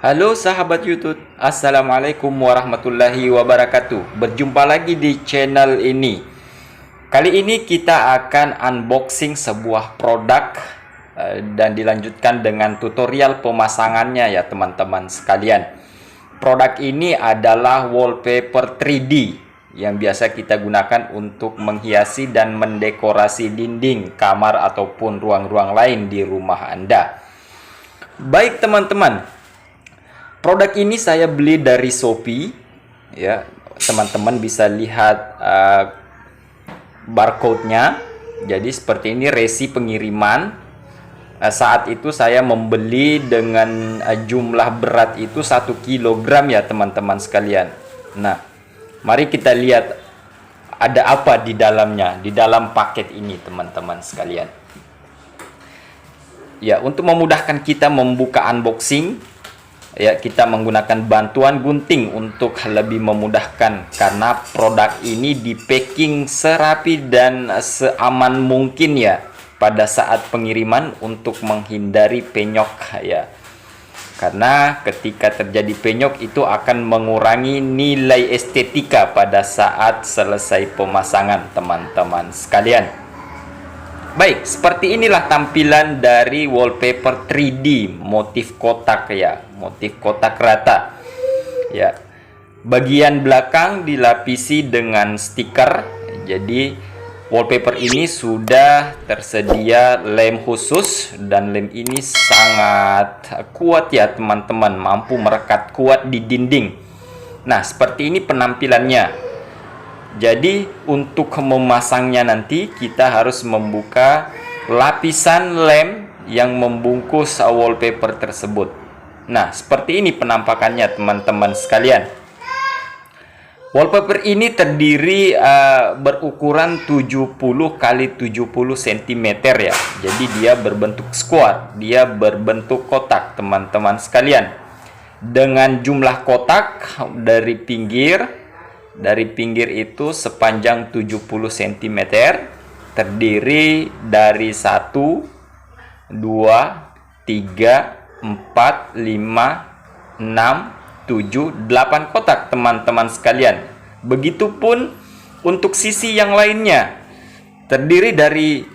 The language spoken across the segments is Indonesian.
Halo sahabat YouTube, Assalamualaikum warahmatullahi wabarakatuh. Berjumpa lagi di channel ini. Kali ini kita akan unboxing sebuah produk dan dilanjutkan dengan tutorial pemasangannya ya teman-teman sekalian. Produk ini adalah wallpaper 3D yang biasa kita gunakan untuk menghiasi dan mendekorasi dinding, kamar ataupun ruang-ruang lain di rumah Anda. Baik teman-teman, produk ini saya beli dari Shopee ya. Teman-teman bisa lihat barcode-nya. Jadi seperti ini resi pengiriman. Saat itu saya membeli dengan jumlah berat itu 1 kilogram ya teman-teman sekalian. Nah, mari kita lihat ada apa di dalamnya, di dalam paket ini teman-teman sekalian. Ya, untuk memudahkan kita membuka unboxing, ya kita menggunakan bantuan gunting untuk lebih memudahkan, karena produk ini di packing serapi dan seaman mungkin ya pada saat pengiriman untuk menghindari penyok ya. Karena ketika terjadi penyok itu akan mengurangi nilai estetika pada saat selesai pemasangan teman-teman sekalian. Baik, seperti inilah tampilan dari wallpaper 3D motif kotak ya, motif kotak rata. Ya. Bagian belakang dilapisi dengan stiker. Jadi wallpaper ini sudah tersedia lem khusus dan lem ini sangat kuat ya teman-teman, mampu merekat kuat di dinding. Nah, seperti ini penampilannya. Jadi untuk memasangnya nanti kita harus membuka lapisan lem yang membungkus wallpaper tersebut. Nah, seperti ini penampakannya teman-teman sekalian. Wallpaper ini terdiri berukuran 70 x 70 cm ya. Jadi dia berbentuk square, dia berbentuk kotak teman-teman sekalian. Dengan jumlah kotak dari pinggir itu sepanjang 70 cm, terdiri dari 1, 2, 3, 4, 5, 6, 7, 8 kotak teman-teman sekalian. Begitupun untuk sisi yang lainnya, terdiri dari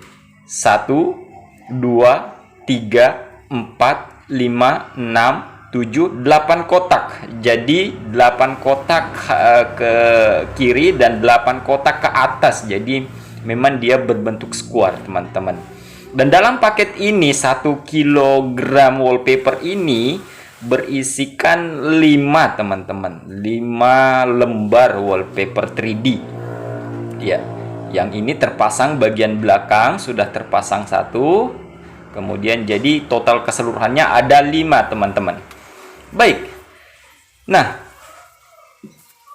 1, 2, 3, 4, 5, 6, 7, 8 kotak. Jadi 8 kotak ke kiri dan 8 kotak ke atas. Jadi memang dia berbentuk square teman-teman. Dan dalam paket ini 1 kilogram wallpaper ini berisikan 5 teman-teman, 5 lembar wallpaper 3D ya. Yang ini terpasang bagian belakang, sudah terpasang 1. Kemudian jadi total keseluruhannya ada 5 teman-teman. Baik, nah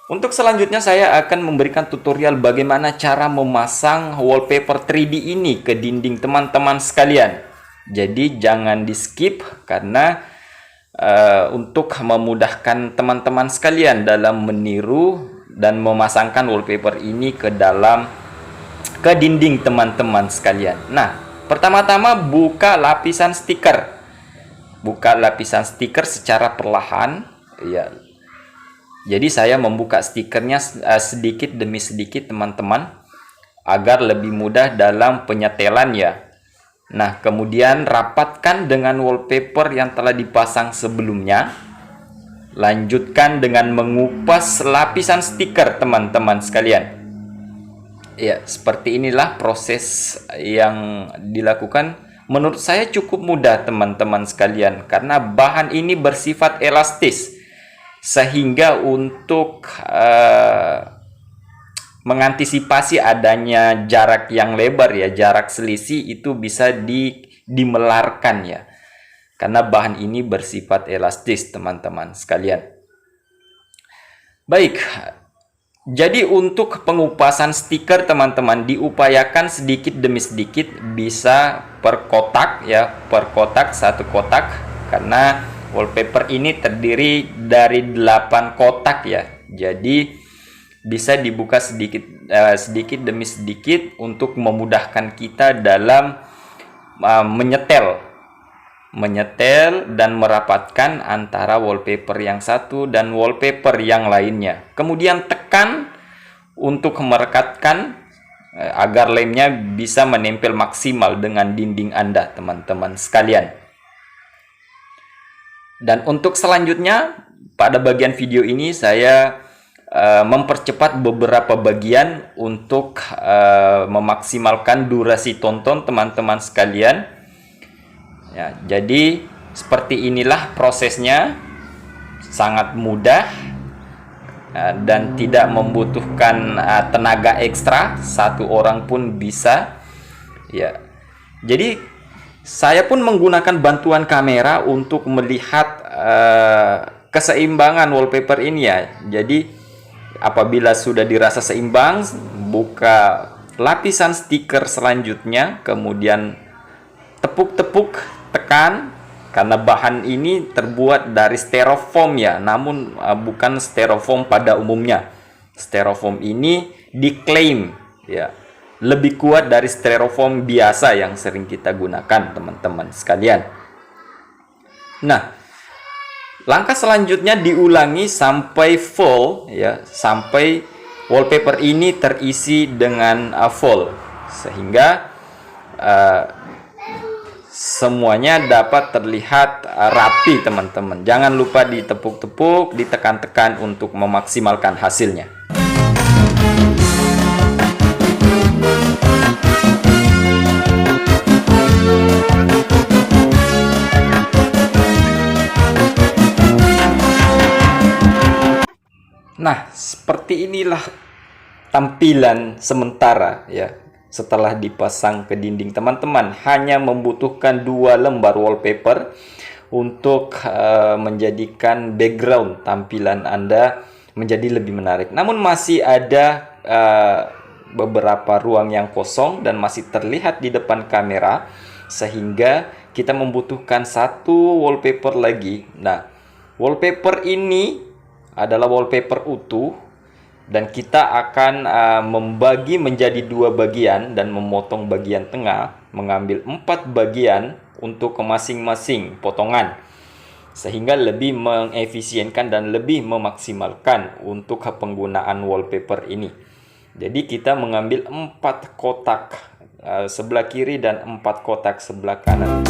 untuk selanjutnya saya akan memberikan tutorial bagaimana cara memasang wallpaper 3D ini ke dinding teman-teman sekalian. Jadi jangan di skip, karena untuk memudahkan teman-teman sekalian dalam meniru dan memasangkan wallpaper ini ke dinding teman-teman sekalian. Nah, pertama-tama buka lapisan stiker. Buka lapisan stiker secara perlahan ya. Jadi saya membuka stikernya sedikit demi sedikit teman-teman, agar lebih mudah dalam penyetelan ya. Nah, kemudian rapatkan dengan wallpaper yang telah dipasang sebelumnya. Lanjutkan dengan mengupas lapisan stiker teman-teman sekalian. Ya, seperti inilah proses yang dilakukan. Menurut saya cukup mudah teman-teman sekalian, karena bahan ini bersifat elastis, sehingga untuk mengantisipasi adanya jarak yang lebar ya, jarak selisih itu bisa dimelarkan ya, karena bahan ini bersifat elastis teman-teman sekalian. Baik, jadi untuk pengupasan stiker teman-teman diupayakan sedikit demi sedikit, bisa per kotak ya, per kotak 1 kotak, karena wallpaper ini terdiri dari 8 kotak ya. Jadi bisa dibuka sedikit demi sedikit untuk memudahkan kita dalam menyetel menyetel dan merapatkan antara wallpaper yang satu dan wallpaper yang lainnya. Kemudian tekan untuk merekatkan agar lemnya bisa menempel maksimal dengan dinding Anda, teman-teman sekalian. Dan untuk selanjutnya, pada bagian video ini saya mempercepat beberapa bagian untuk memaksimalkan durasi tonton teman-teman sekalian. Ya, jadi seperti inilah prosesnya, sangat mudah dan tidak membutuhkan tenaga ekstra, satu orang pun bisa. Ya, jadi saya pun menggunakan bantuan kamera untuk melihat keseimbangan wallpaper ini ya. Jadi apabila sudah dirasa seimbang, buka lapisan stiker selanjutnya, kemudian tepuk-tepuk, tekan, karena bahan ini terbuat dari styrofoam ya, namun bukan styrofoam pada umumnya. Styrofoam ini diklaim ya lebih kuat dari styrofoam biasa yang sering kita gunakan, teman-teman sekalian. Nah, langkah selanjutnya diulangi sampai full ya, sampai wallpaper ini terisi dengan full, sehingga semuanya dapat terlihat rapi, teman-teman. Jangan lupa ditepuk-tepuk, ditekan-tekan untuk memaksimalkan hasilnya. Nah, seperti inilah tampilan sementara ya setelah dipasang ke dinding, teman-teman. Hanya membutuhkan 2 lembar wallpaper untuk menjadikan background tampilan Anda menjadi lebih menarik. Namun masih ada beberapa ruang yang kosong dan masih terlihat di depan kamera, sehingga kita membutuhkan 1 wallpaper lagi. Nah, wallpaper ini adalah wallpaper utuh, dan kita akan membagi menjadi 2 bagian dan memotong bagian tengah, mengambil 4 bagian untuk masing-masing potongan, sehingga lebih mengefisienkan dan lebih memaksimalkan untuk penggunaan wallpaper ini. Jadi kita mengambil 4 kotak sebelah kiri dan 4 kotak sebelah kanan.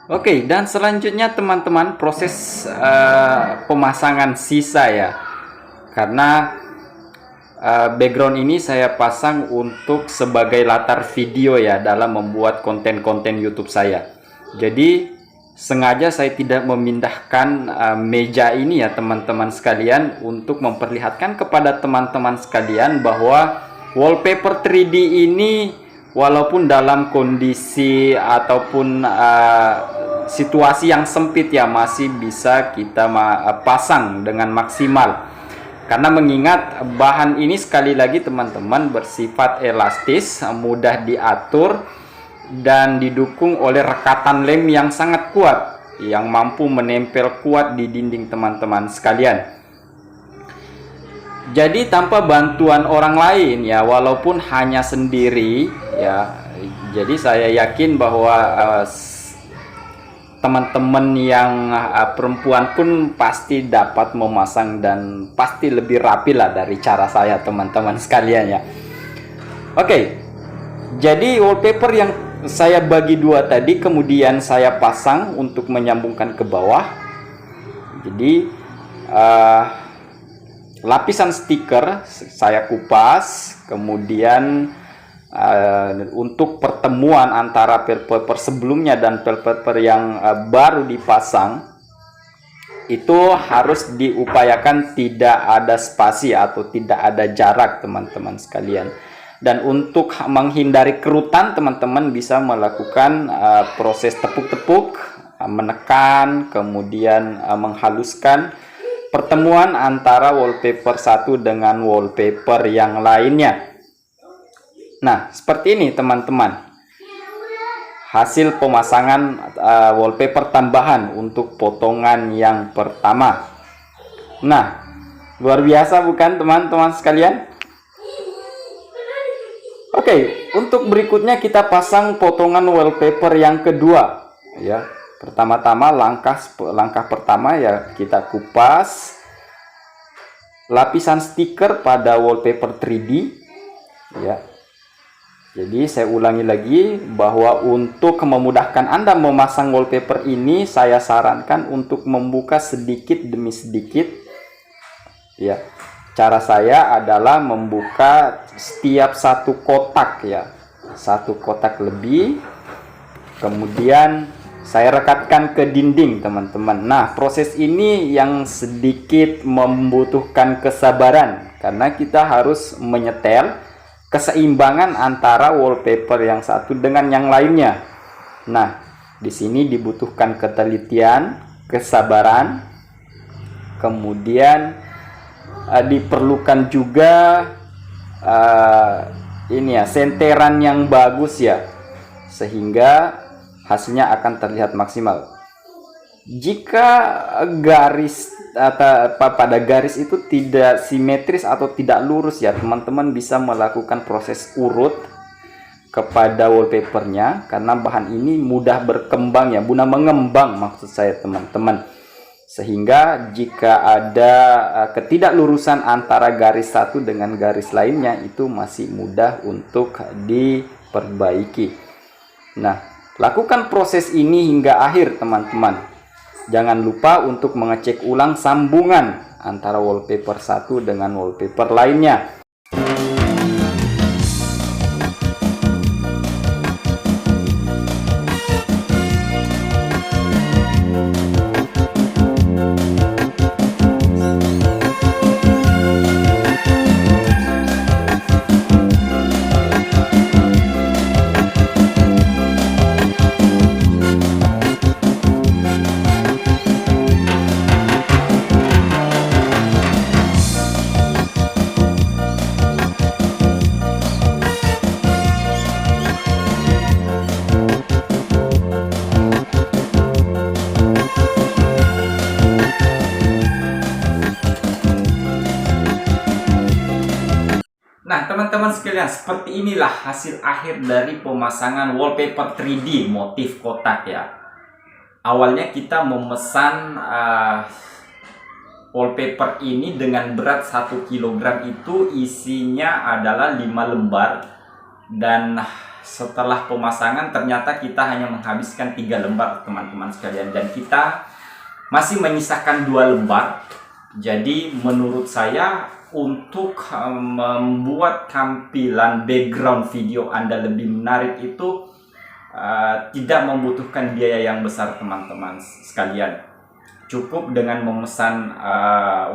Oke, dan selanjutnya teman-teman, proses pemasangan sisa ya. Karena background ini saya pasang untuk sebagai latar video ya dalam membuat konten-konten YouTube saya. Jadi sengaja saya tidak memindahkan meja ini ya teman-teman sekalian, untuk memperlihatkan kepada teman-teman sekalian bahwa wallpaper 3D ini walaupun dalam kondisi ataupun situasi yang sempit ya, masih bisa kita pasang dengan maksimal. Karena mengingat bahan ini sekali lagi teman-teman bersifat elastis, mudah diatur, dan didukung oleh rekatan lem yang sangat kuat, yang mampu menempel kuat di dinding teman-teman sekalian. Jadi tanpa bantuan orang lain ya, walaupun hanya sendiri ya, jadi saya yakin bahwa teman-teman yang perempuan pun pasti dapat memasang dan pasti lebih rapi lah dari cara saya, teman-teman sekalian ya. Oke, jadi wallpaper yang saya bagi 2 tadi kemudian saya pasang untuk menyambungkan ke bawah. Jadi lapisan stiker saya kupas, kemudian untuk pertemuan antara wallpaper sebelumnya dan wallpaper yang baru dipasang itu harus diupayakan tidak ada spasi atau tidak ada jarak, teman-teman sekalian. Dan untuk menghindari kerutan, teman-teman bisa melakukan proses tepuk-tepuk, menekan, kemudian menghaluskan pertemuan antara wallpaper satu dengan wallpaper yang lainnya. Nah, seperti ini teman-teman, hasil pemasangan wallpaper tambahan untuk potongan yang pertama. Nah, luar biasa bukan teman-teman sekalian? Oke, untuk berikutnya kita pasang potongan wallpaper yang kedua ya. Pertama-tama langkah pertama ya, kita kupas lapisan stiker pada wallpaper 3D ya. Jadi saya ulangi lagi bahwa untuk memudahkan Anda memasang wallpaper ini, saya sarankan untuk membuka sedikit demi sedikit ya. Cara saya adalah membuka setiap satu kotak ya, satu kotak lebih, kemudian saya rekatkan ke dinding teman-teman. Nah, proses ini yang sedikit membutuhkan kesabaran karena kita harus menyetel keseimbangan antara wallpaper yang satu dengan yang lainnya. Nah, di sini dibutuhkan ketelitian, kesabaran, kemudian diperlukan juga ini ya, senteran yang bagus ya, sehingga hasilnya akan terlihat maksimal. Jika garis atau pada garis itu tidak simetris atau tidak lurus ya, teman-teman bisa melakukan proses urut kepada wallpapernya karena bahan ini mudah berkembang ya, mudah mengembang maksud saya teman-teman. Sehingga jika ada ketidaklurusan antara garis satu dengan garis lainnya, itu masih mudah untuk diperbaiki. Nah, lakukan proses ini hingga akhir teman-teman. Jangan lupa untuk mengecek ulang sambungan antara wallpaper satu dengan wallpaper lainnya. Nah, teman-teman sekalian, seperti inilah hasil akhir dari pemasangan wallpaper 3D motif kotak ya. Awalnya kita memesan wallpaper ini dengan berat 1 kg, itu isinya adalah 5 lembar. Dan setelah pemasangan ternyata kita hanya menghabiskan 3 lembar teman-teman sekalian. Dan kita masih menyisakan 2 lembar. Jadi menurut saya untuk membuat tampilan background video Anda lebih menarik itu tidak membutuhkan biaya yang besar teman-teman sekalian. Cukup dengan memesan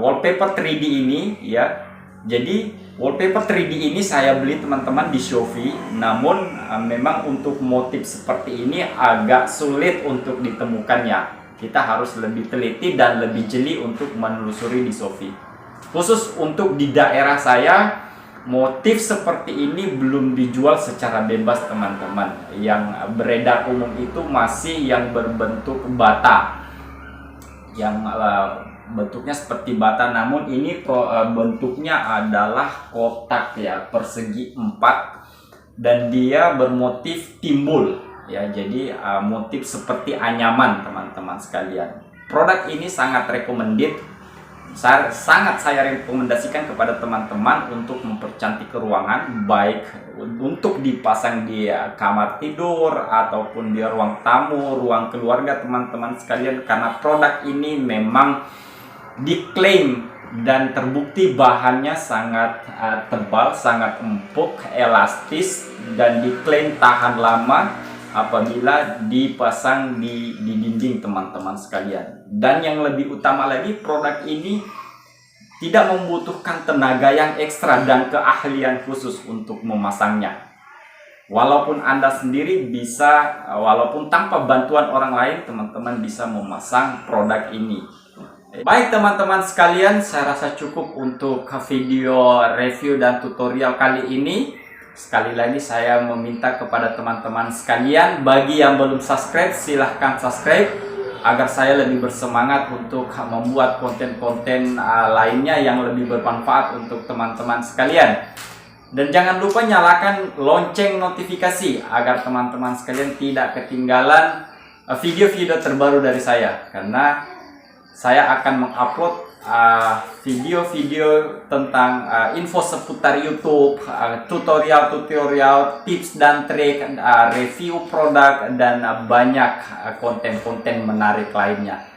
wallpaper 3D ini ya. Jadi wallpaper 3D ini saya beli teman-teman di Shopee. Namun memang untuk motif seperti ini agak sulit untuk ditemukannya. Kita harus lebih teliti dan lebih jeli untuk menelusuri di Shopee. Khusus untuk di daerah saya, motif seperti ini belum dijual secara bebas teman-teman. Yang beredar umum itu masih yang berbentuk bata, yang bentuknya seperti bata, namun ini bentuknya adalah kotak ya, persegi 4, dan dia bermotif timbul ya. Jadi motif seperti anyaman teman-teman sekalian. Produk ini sangat recommended. Sangat saya rekomendasikan kepada teman-teman untuk mempercantik ruangan, baik untuk dipasang di kamar tidur ataupun di ruang tamu, ruang keluarga teman-teman sekalian, karena produk ini memang diklaim dan terbukti bahannya sangat tebal, sangat empuk, elastis, dan diklaim tahan lama apabila dipasang di dinding teman-teman sekalian. Dan yang lebih utama lagi, produk ini tidak membutuhkan tenaga yang ekstra dan keahlian khusus untuk memasangnya. Walaupun Anda sendiri bisa, walaupun tanpa bantuan orang lain, teman-teman bisa memasang produk ini. Baik teman-teman sekalian, saya rasa cukup untuk video review dan tutorial kali ini. Sekali lagi saya meminta kepada teman-teman sekalian, bagi yang belum subscribe silahkan subscribe agar saya lebih bersemangat untuk membuat konten-konten lainnya yang lebih bermanfaat untuk teman-teman sekalian. Dan jangan lupa nyalakan lonceng notifikasi agar teman-teman sekalian tidak ketinggalan video-video terbaru dari saya, karena saya akan mengupload video-video tentang info seputar YouTube, tutorial-tutorial, tips dan trik, review produk, dan banyak konten-konten menarik lainnya.